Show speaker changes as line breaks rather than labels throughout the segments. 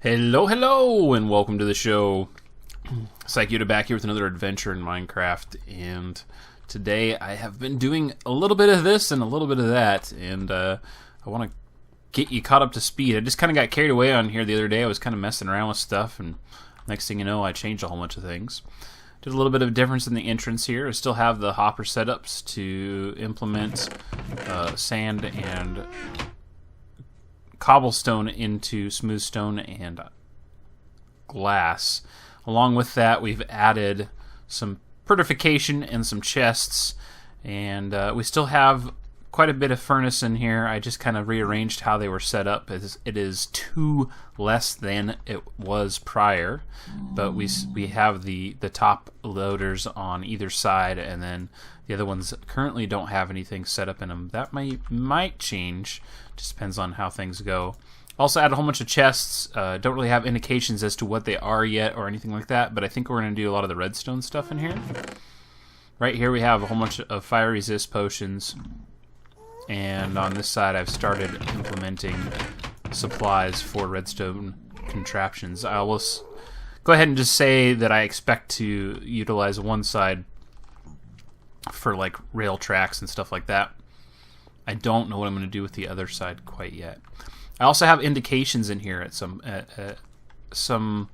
Hello, hello, and welcome to the show. Psychuta back here with another adventure in Minecraft, and today I have been doing a little bit of this and a little bit of that, and I want to get you caught up to speed. I just kind of got carried away on here the other day. I was kind of messing around with stuff, and next thing you know, I changed a whole bunch of things. Did a little bit of difference in the entrance here. I still have the hopper setups to implement sand and cobblestone into smooth stone and glass. Along with that, we've added some fortification and some chests, and we still have quite a bit of furnace in here. I just kind of rearranged how they were set up. It is 2 less than it was prior, but we have the top loaders on either side, and then the other ones currently don't have anything set up in them. That might change. Just depends on how things go. Also add a whole bunch of chests. Don't really have indications as to what they are yet or anything like that, but I think we're going to do a lot of the redstone stuff in here. Right here we have a whole bunch of fire resist potions, and on this side I've started implementing supplies for redstone contraptions. I will go ahead and just say that I expect to utilize one side for like rail tracks and stuff like that. I don't know what I'm going to do with the other side quite yet. I also have indications in here at some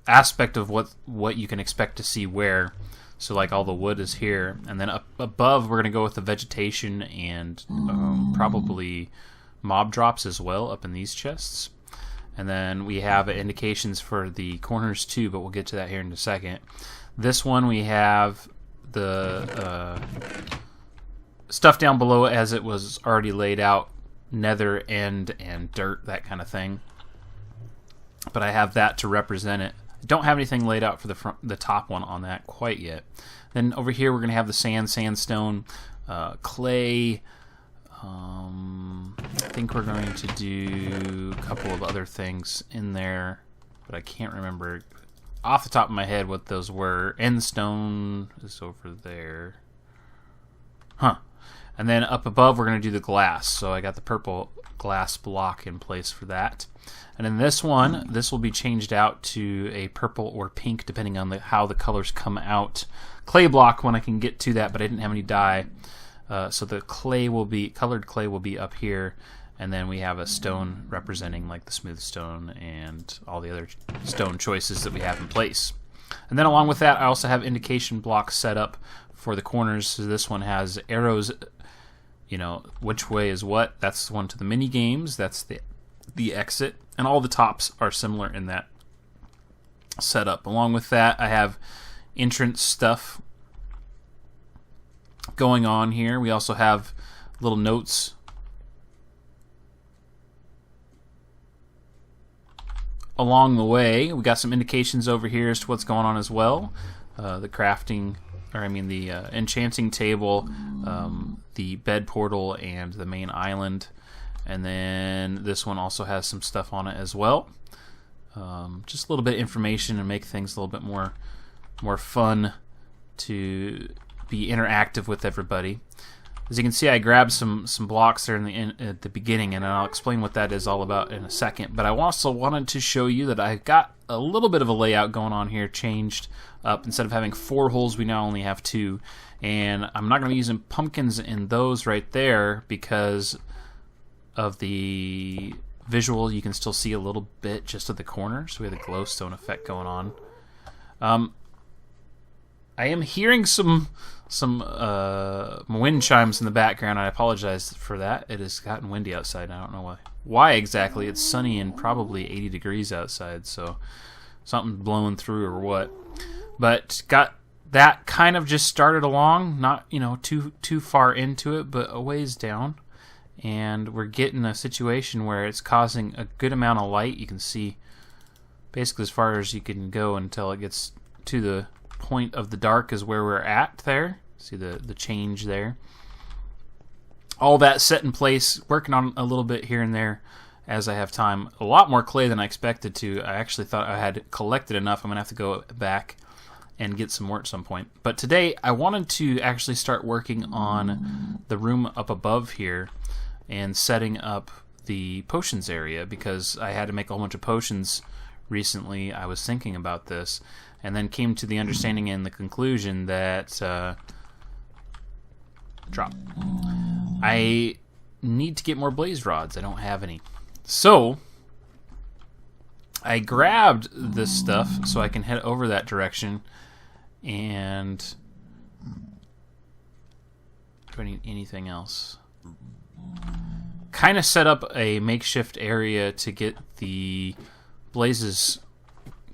aspect of what you can expect to see where. So like all the wood is here, and then up above we're going to go with the vegetation and probably mob drops as well up in these chests. And then we have indications for the corners too, but we'll get to that here in a second. This one we have the stuff down below as it was already laid out, nether, end, and dirt, that kind of thing. But I have that to represent it. I don't have anything laid out for the top one on that quite yet. Then over here we're going to have the sandstone, clay. I think we're going to do a couple of other things in there, but I can't remember off the top of my head what those were. Endstone is over there. And then up above we're going to do the glass. So I got the purple glass block in place for that. And in this one, this will be changed out to a purple or pink depending on how the colors come out. Clay block when I can get to that, but I didn't have any dye. So the colored clay will be up here. And then we have a stone representing like the smooth stone and all the other stone choices that we have in place. And then along with that, I also have indication blocks set up for the corners. So this one has arrows, which way is what. That's one to the mini games. That's the exit. And all the tops are similar in that setup. Along with that, I have entrance stuff going on here. We also have little notes along the way. We got some indications over here as to what's going on as well. The crafting, the enchanting table, the bed portal, and the main island. And then this one also has some stuff on it as well. Just a little bit of information and make things a little bit more fun to be interactive with everybody. As you can see, I grabbed some blocks there at the beginning, and I'll explain what that is all about in a second. But I also wanted to show you that I've got a little bit of a layout going on here, changed up. Instead of having 4 holes, we now only have 2. And I'm not going to be using pumpkins in those right there because of the visual. You can still see a little bit just at the corner, so we have the glowstone effect going on. I am hearing some wind chimes in the background. I apologize for that. It has gotten windy outside. I don't know why exactly. It's sunny and probably 80 degrees outside, so something blowing through or what. But got that kind of just started along, not too far into it, but a ways down. And we're getting a situation where it's causing a good amount of light. You can see basically as far as you can go until it gets to the point of the dark is where we're at there. See the change there. All that set in place, working on a little bit here and there as I have time. A lot more clay than I expected to. I actually thought I had collected enough. I'm going to have to go back and get some more at some point. But today I wanted to actually start working on the room up above here and setting up the potions area, because I had to make a whole bunch of potions recently. I was thinking about this, and then came to the understanding and the conclusion that drop. I need to get more blaze rods. I don't have any. So I grabbed this stuff so I can head over that direction. And do I need anything else? Kind of set up a makeshift area to get the blazes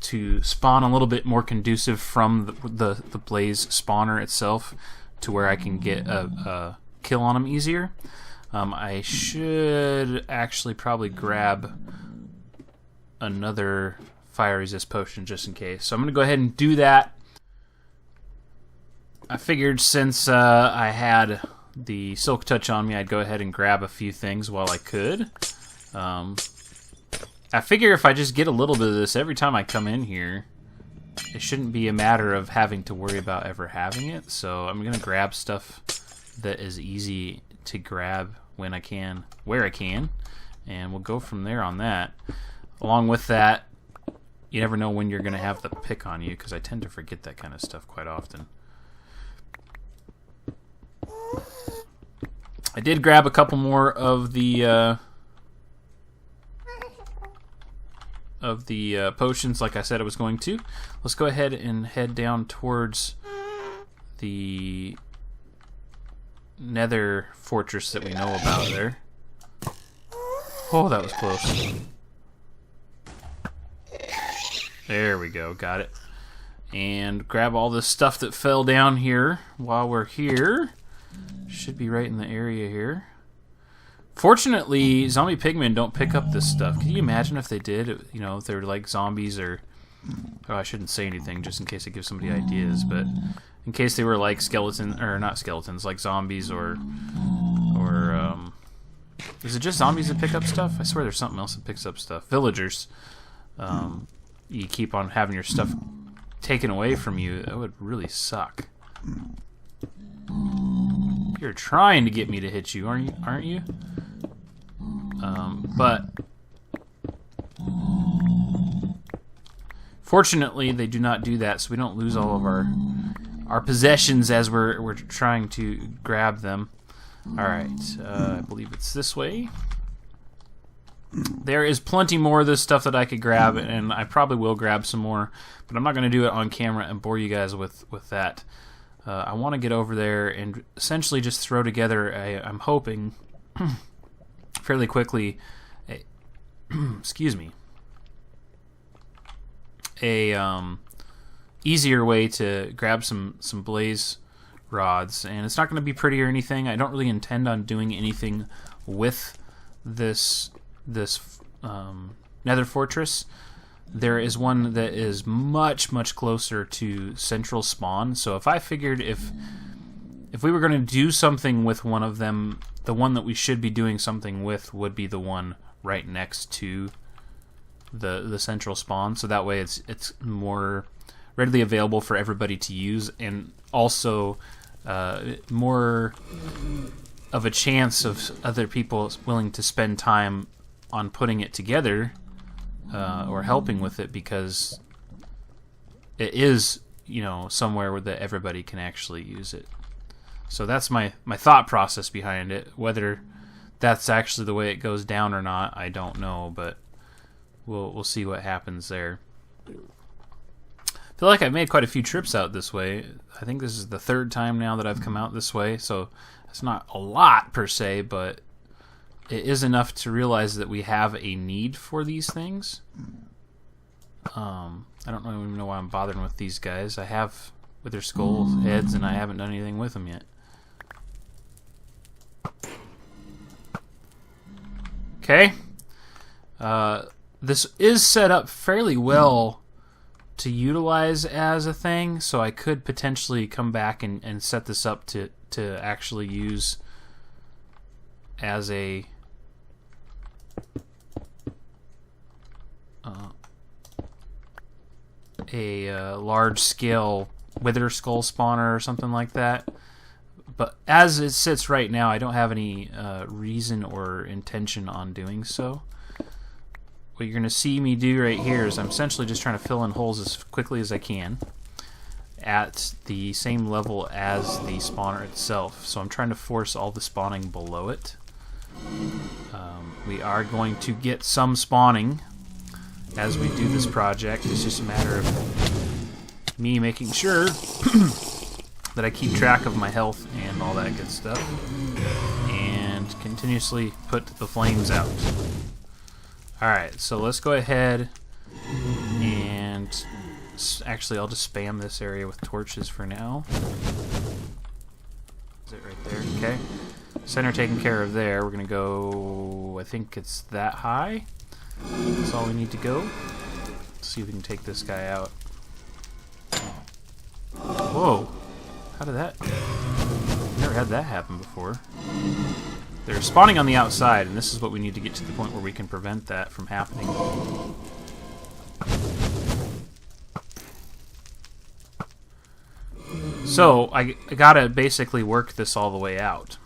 to spawn a little bit more conducive from the blaze spawner itself, to where I can get a kill on them easier. I should actually probably grab another fire resist potion just in case. So I'm going to go ahead and do that. I figured since I had the silk touch on me, I'd go ahead and grab a few things while I could. I figure if I just get a little bit of this every time I come in here, it shouldn't be a matter of having to worry about ever having it. So I'm going to grab stuff that is easy to grab when I can, where I can, and we'll go from there on that. Along with that, you never know when you're going to have the pick on you, because I tend to forget that kind of stuff quite often. I did grab a couple more of the potions, like I said I was going to. Let's go ahead and head down towards the nether fortress that we know about there. Oh, that was close. There we go, got it. And grab all this stuff that fell down here while we're here. Should be right in the area here. Fortunately, zombie pigmen don't pick up this stuff. Can you imagine if they did? You know, if they were like zombies, or... Oh, I shouldn't say anything just in case it gives somebody ideas, but in case they were like skeleton, or not skeletons, like zombies, or is it just zombies that pick up stuff? I swear there's something else that picks up stuff. Villagers. You keep on having your stuff taken away from you. That would really suck. You're trying to get me to hit you, aren't you? But fortunately, they do not do that, so we don't lose all of our possessions as we're trying to grab them. All right, I believe it's this way. There is plenty more of this stuff that I could grab, and I probably will grab some more, but I'm not going to do it on camera and bore you guys with that. I want to get over there and essentially just throw together I'm hoping, fairly quickly, excuse me, easier way to grab some blaze rods. And it's not going to be pretty or anything. I don't really intend on doing anything with this nether fortress. There is one that is much closer to central spawn, so if I figured if we were going to do something with one of them, the one that we should be doing something with would be the one right next to the central spawn, so that way it's more readily available for everybody to use, and also more of a chance of other people willing to spend time on putting it together or helping with it, because it is, you know, somewhere where that everybody can actually use it. So that's my thought process behind it. Whether that's actually the way it goes down or not, I don't know, but we'll see what happens there. I feel like I've made quite a few trips out this way. I think this is the third time now that I've come out this way, so it's not a lot per se, but it is enough to realize that we have a need for these things. I don't even know why I'm bothering with these guys. I have with their skull heads, and I haven't done anything with them yet. Okay. This is set up fairly well to utilize as a thing, so I could potentially come back and set this up to actually use as a large-scale wither skull spawner or something like that. But as it sits right now, I don't have any reason or intention on doing so. What you're going to see me do right here is I'm essentially just trying to fill in holes as quickly as I can at the same level as the spawner itself. So I'm trying to force all the spawning below it. We are going to get some spawning as we do this project. It's just a matter of me making sure that I keep track of my health and all that good stuff, and continuously put the flames out. Alright, so let's go ahead and actually I'll just spam this area with torches for now. Is it right there? Okay. Center taken care of there. We're gonna go, I think it's that high. That's all we need to go. Let's see if we can take this guy out. Whoa! How did that? Never had that happen before. They're spawning on the outside, and this is what we need to get to the point where we can prevent that from happening. So, I gotta basically work this all the way out.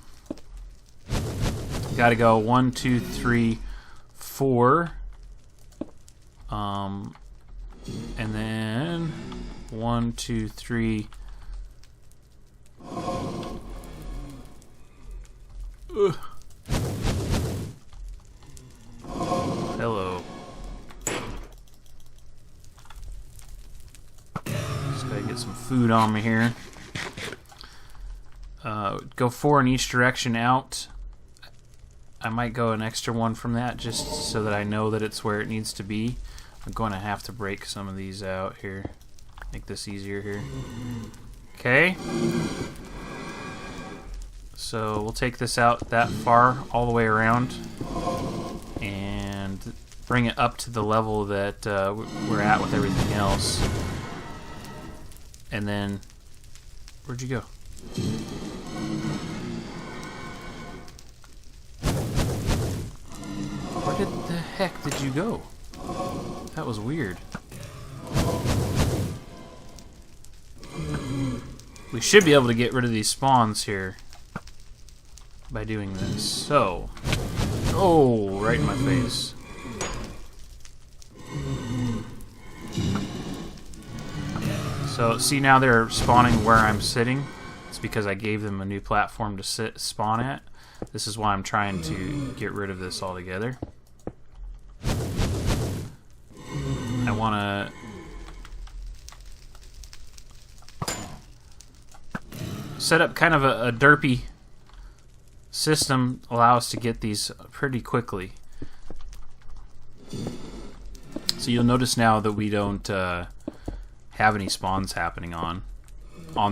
Gotta go 1, 2, 3, 4. And then 1, 2, 3. Ugh. Hello. Just gotta get some food on me here. Go 4 in each direction out. I might go an extra one from that just so that I know that it's where it needs to be. I'm going to have to break some of these out here. Make this easier here. Okay. So we'll take this out that far all the way around and bring it up to the level that we're at with everything else. And then, where'd you go? Where the heck did you go? That was weird. We should be able to get rid of these spawns here by doing this. So, oh, right in my face. So, see, now they're spawning where I'm sitting. It's because I gave them a new platform to spawn at. This is why I'm trying to get rid of this altogether. I want to set up kind of a derpy system, allow us to get these pretty quickly. So you'll notice now that we don't have any spawns happening on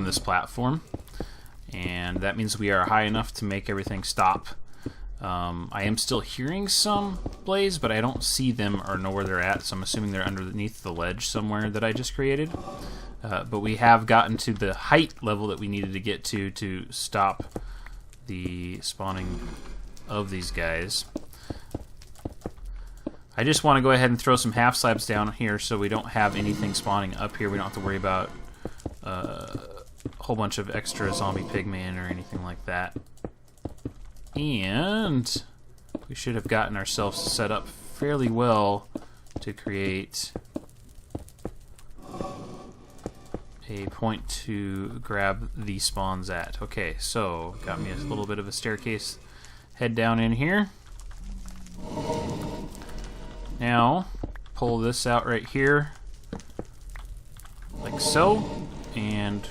this platform, and that means we are high enough to make everything stop. I am still hearing some blaze, but I don't see them or know where they're at, so I'm assuming they're underneath the ledge somewhere that I just created. But we have gotten to the height level that we needed to get to stop the spawning of these guys. I just want to go ahead and throw some half slabs down here so we don't have anything spawning up here. We don't have to worry about a whole bunch of extra zombie pigmen or anything like that. And we should have gotten ourselves set up fairly well to create a point to grab the spawns at. Okay, so got me a little bit of a staircase head down in here. Now pull this out right here like so, and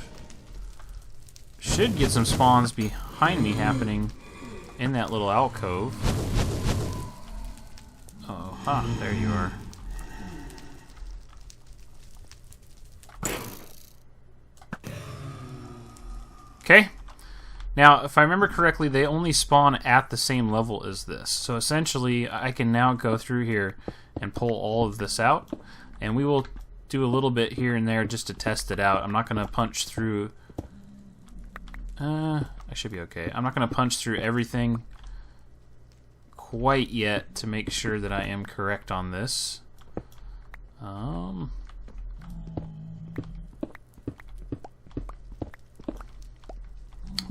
should get some spawns behind me happening in that little alcove. Oh, there you are. Okay. Now, if I remember correctly, they only spawn at the same level as this. So essentially, I can now go through here and pull all of this out, and we will do a little bit here and there just to test it out. I'm not going to punch through... I should be okay. I'm not going to punch through everything quite yet to make sure that I am correct on this.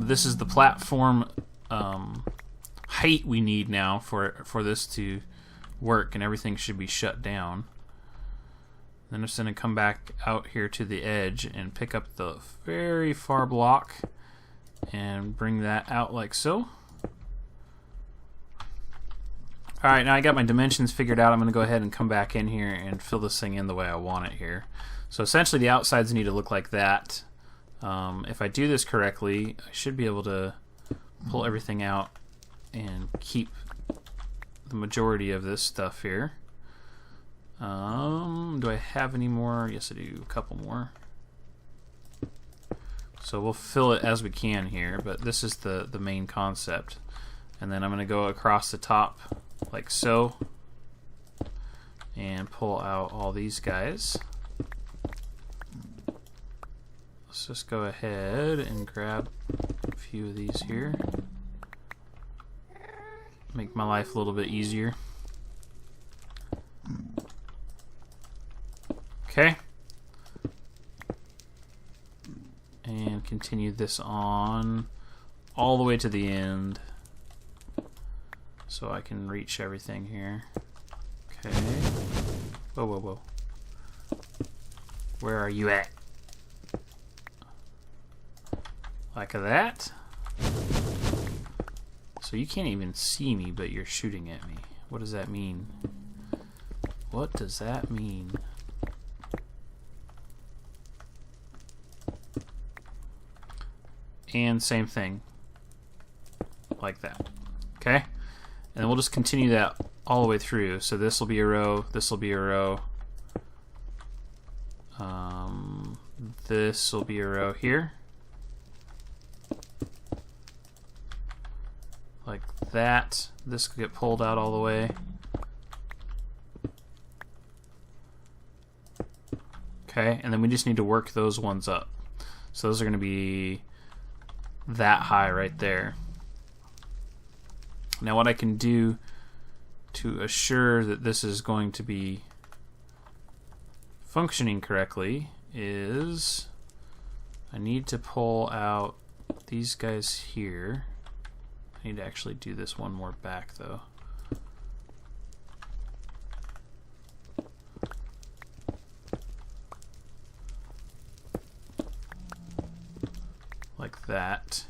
this is the platform height we need now for this to work, and everything should be shut down. Then I'm just going to come back out here to the edge and pick up the very far block and bring that out like so. Alright, now I got my dimensions figured out. I'm going to go ahead and come back in here and fill this thing in the way I want it here. So essentially the outsides need to look like that. If I do this correctly, I should be able to pull everything out and keep the majority of this stuff here. Do I have any more? Yes, I do. A couple more. So we'll fill it as we can here, but this is the main concept. And then I'm going to go across the top like so and pull out all these guys. Let's just go ahead and grab a few of these here. Make my life a little bit easier. Okay. And continue this on all the way to the end so I can reach everything here. Okay. Whoa, whoa, whoa. Where are you at? Like that. So you can't even see me, but you're shooting at me. What does that mean? What does that mean? And same thing. Like that. Okay? And then we'll just continue that all the way through. So this will be a row, this will be a row. This will be a row here. Like that. This could get pulled out all the way. Okay, and then we just need to work those ones up. So those are going to be that high right there. Now what I can do to assure that this is going to be functioning correctly is I need to pull out these guys here. I need to actually do this one more back though. Like that.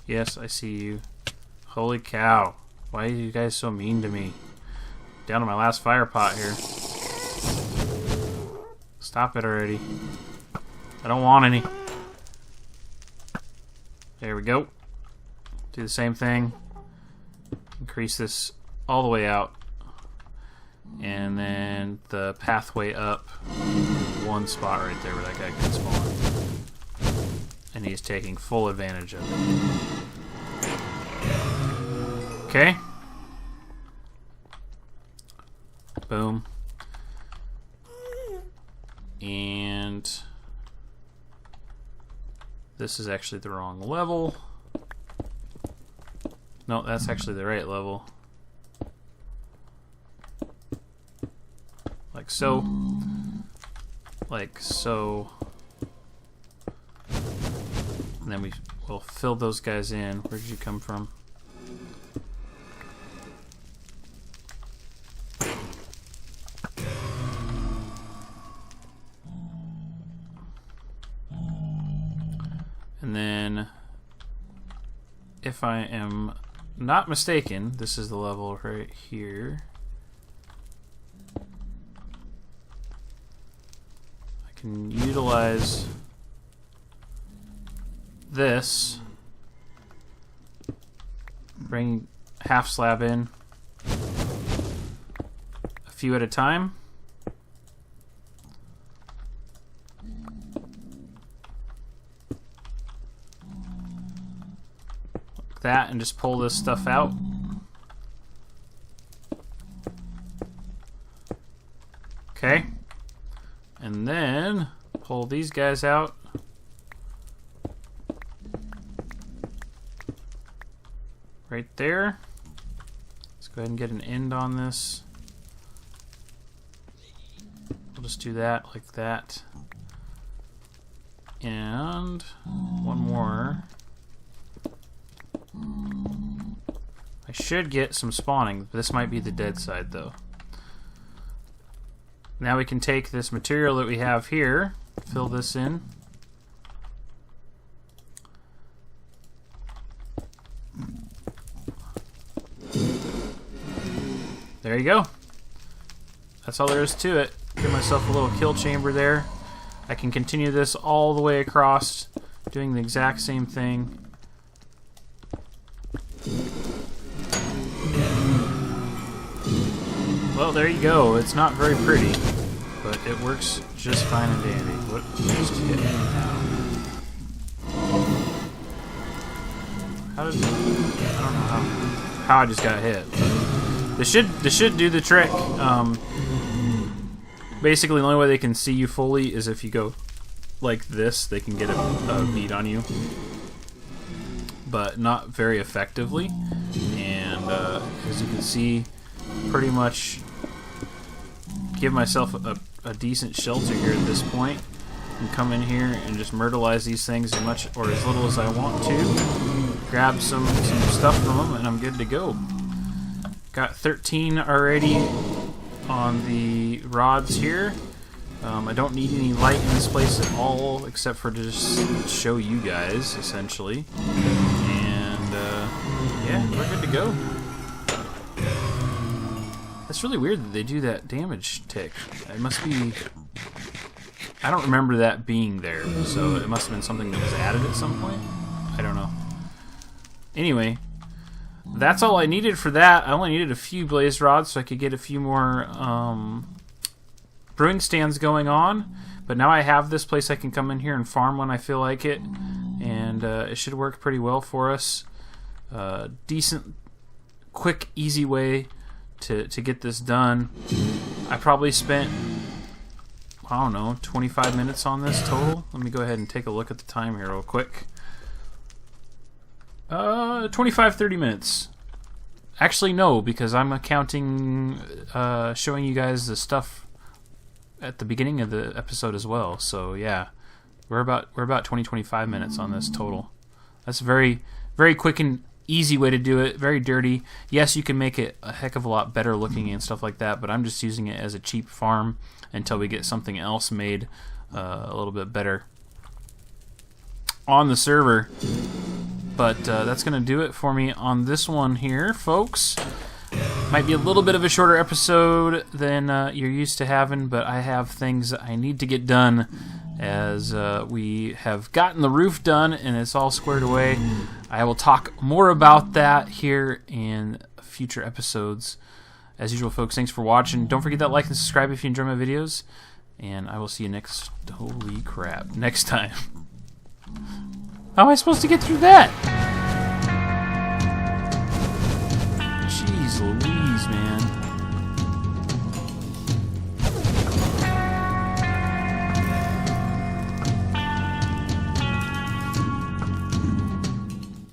Yes, I see you. Holy cow. Why are you guys so mean to me? Down to my last fire pot here. Stop it already. I don't want any. There we go. Do the same thing. Increase this all the way out. And then the pathway up. One spot right there where that guy can spawn. And he's taking full advantage of it. Okay. Boom. And this is actually the wrong level. No, that's actually the right level. Like so. Like so. And then we'll fill those guys in. Where did you come from? And then, if I am not mistaken, this is the level right here. I can utilize this, bring half slab in a few at a time. That, and just pull this stuff out. Okay. And then pull these guys out. right there. Let's go ahead and get an end on this. We'll just do that like that. And one more. I should get some spawning. This might be the dead side though. Now we can take this material that we have here, fill this in. There you go. That's all there is to it. Give myself a little kill chamber there. I can continue this all the way across, doing the exact same thing. Well, there you go. It's not very pretty, but it works just fine and dandy. What just hit me now? How did I don't know how I just got hit. This should do the trick. Basically, the only way they can see you fully is if you go like this. They can get a bead on you, but not very effectively. And as you can see, pretty much give myself a decent shelter here at this point, and come in here and just myrtleize these things as much or as little as I want to. Grab some stuff from them, and I'm good to go. Got 13 already on the rods here. I don't need any light in this place at all, except for to just show you guys, essentially. And yeah, we're good to go. That's really weird that they do that damage tick. It must be... I don't remember that being there, so it must have been something that was added at some point. I don't know. Anyway, that's all I needed for that. I only needed a few blaze rods so I could get a few more brewing stands going on. But now I have this place I can come in here and farm when I feel like it. And it should work pretty well for us. Decent, quick, easy way to get this done. I probably spent, I don't know, 25 minutes on this total. Let me go ahead and take a look at the time here real quick. 25-30 minutes. Actually, no, because I'm counting, showing you guys the stuff at the beginning of the episode as well. So yeah, we're about 20-25 minutes on this total. That's a very, very quick and easy way to do it. Very dirty. Yes, you can make it a heck of a lot better looking and stuff like that, but I'm just using it as a cheap farm until we get something else made a little bit better on the server. But that's going to do it for me on this one here, folks. Might be a little bit of a shorter episode than you're used to having, but I have things that I need to get done as we have gotten the roof done and it's all squared away. I will talk more about that here in future episodes. As usual, folks, thanks for watching. Don't forget that like and subscribe if you enjoy my videos. And I will see you next... Holy crap. Next time. How am I supposed to get through that?